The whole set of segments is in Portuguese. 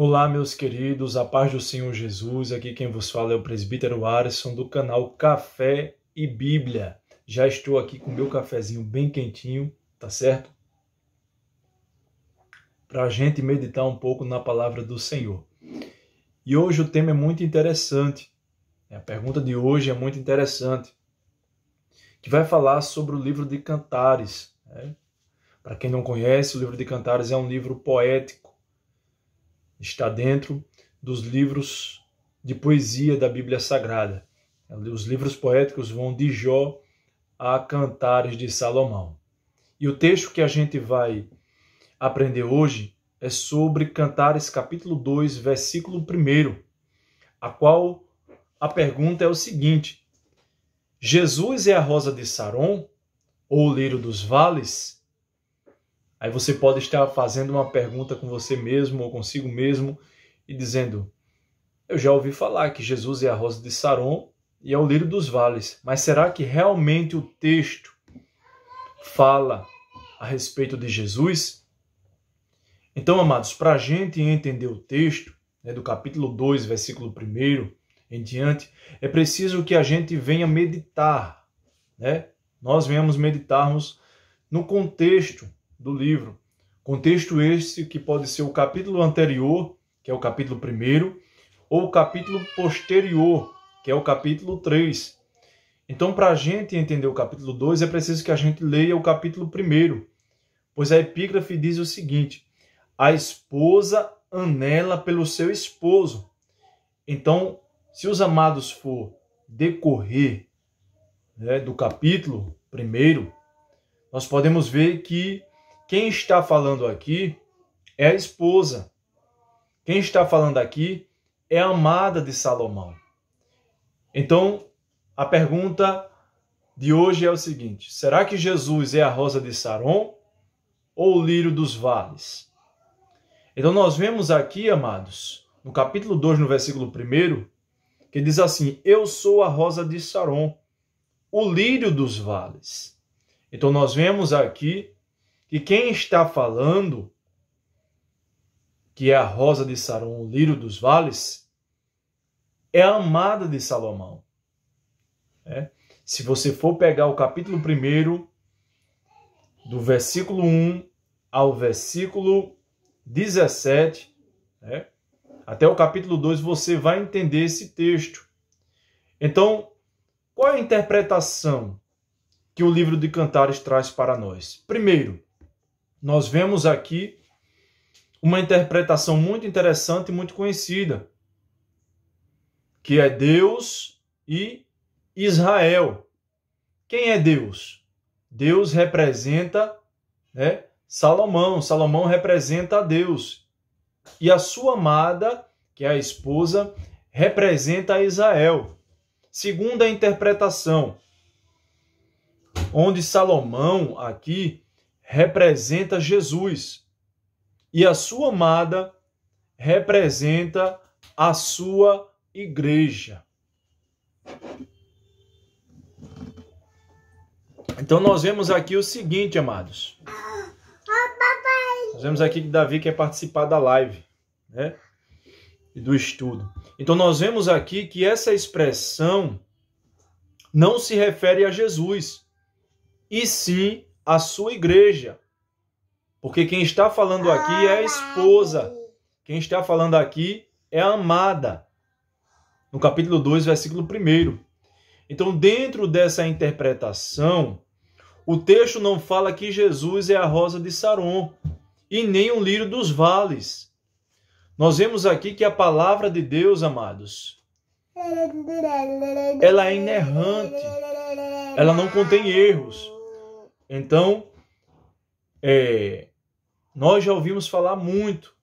Olá, meus queridos, a paz do Senhor Jesus. Aqui quem vos fala é o presbítero Arisson do canal Café e Bíblia. Já estou aqui com o meu cafezinho bem quentinho, tá certo? Para a gente meditar um pouco na palavra do Senhor. E hoje o tema é muito interessante. A pergunta de hoje é muito interessante, que vai falar sobre o livro de Cantares. Para quem não conhece, o livro de Cantares é um livro poético. Está dentro dos livros de poesia da Bíblia Sagrada. Os livros poéticos vão de Jó a Cantares de Salomão. E o texto que a gente vai aprender hoje é sobre Cantares capítulo 2, versículo 1, a qual a pergunta é o seguinte: Jesus é a rosa de Saron ou o lírio dos vales? Aí você pode estar fazendo uma pergunta com você mesmo ou consigo mesmo e dizendo: eu já ouvi falar que Jesus é a rosa de Saron e é o lírio dos vales, mas será que realmente o texto fala a respeito de Jesus? Então, amados, para a gente entender o texto, do capítulo 2, versículo 1 em diante, é preciso que a gente venha meditar, Nós venhamos meditarmos no contexto do livro. Contexto este que pode ser o capítulo anterior, que é o capítulo 1, ou o capítulo posterior, que é o capítulo 3. Então, para a gente entender o capítulo 2, é preciso que a gente leia o capítulo 1, pois a epígrafe diz o seguinte: a esposa anela pelo seu esposo. Então, se os amados for decorrer do capítulo 1, nós podemos ver que quem está falando aqui é a esposa. Quem está falando aqui é a amada de Salomão. Então, a pergunta de hoje é o seguinte: será que Jesus é a rosa de Saron ou o lírio dos vales? Então, nós vemos aqui, amados, no capítulo 2, no versículo 1, que diz assim: eu sou a rosa de Saron, o lírio dos vales. Então, nós vemos aqui que quem está falando que é a rosa de Saron, o lírio dos vales, é a amada de Salomão. Se você for pegar o capítulo 1, do versículo 1 ao versículo 17, até o capítulo 2, você vai entender esse texto. Então, qual é a interpretação que o livro de Cantares traz para nós? Primeiro, nós vemos aqui uma interpretação muito interessante e muito conhecida, que é Deus e Israel. Quem é Deus? Deus representa Salomão. Salomão representa a Deus. E a sua amada, que é a esposa, representa a Israel. Segunda interpretação, onde Salomão aqui representa Jesus e a sua amada representa a sua igreja. Então nós vemos aqui o seguinte, amados. Nós vemos aqui que Davi quer participar da live, e do estudo. Então nós vemos aqui que essa expressão não se refere a Jesus, e sim à sua igreja. Porque quem está falando aqui é a esposa. Quem está falando aqui é a amada. No capítulo 2, versículo 1. Então, dentro dessa interpretação, o texto não fala que Jesus é a rosa de Saron e nem o lírio dos vales. Nós vemos aqui que a palavra de Deus, amados, ela é inerrante. Ela não contém erros. Então, nós já ouvimos falar muito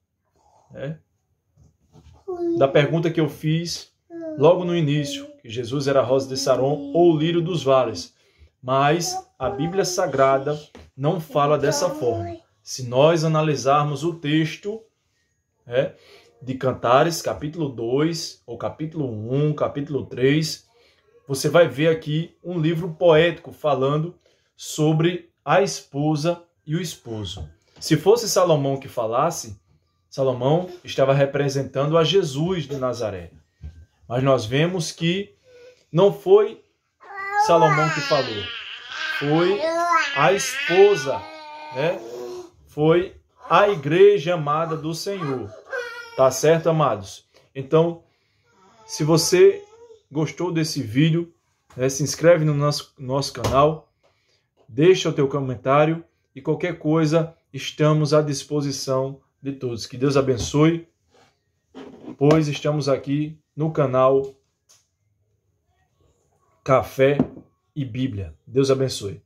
da pergunta que eu fiz logo no início, que Jesus era a rosa de Saron ou o lírio dos vales. Mas a Bíblia Sagrada não fala dessa forma. Se nós analisarmos o texto de Cantares, capítulo 2, ou capítulo 1, capítulo 3, você vai ver aqui um livro poético falando sobre a esposa e o esposo. Se fosse Salomão que falasse, Salomão estava representando a Jesus de Nazaré. Mas nós vemos que não foi Salomão que falou, foi a esposa, né? Foi a igreja amada do Senhor. Tá certo, amados? Então, se você gostou desse vídeo, né, se inscreve no nosso canal, deixa o teu comentário e qualquer coisa, estamos à disposição de todos. Que Deus abençoe, pois estamos aqui no canal Café e Bíblia. Deus abençoe.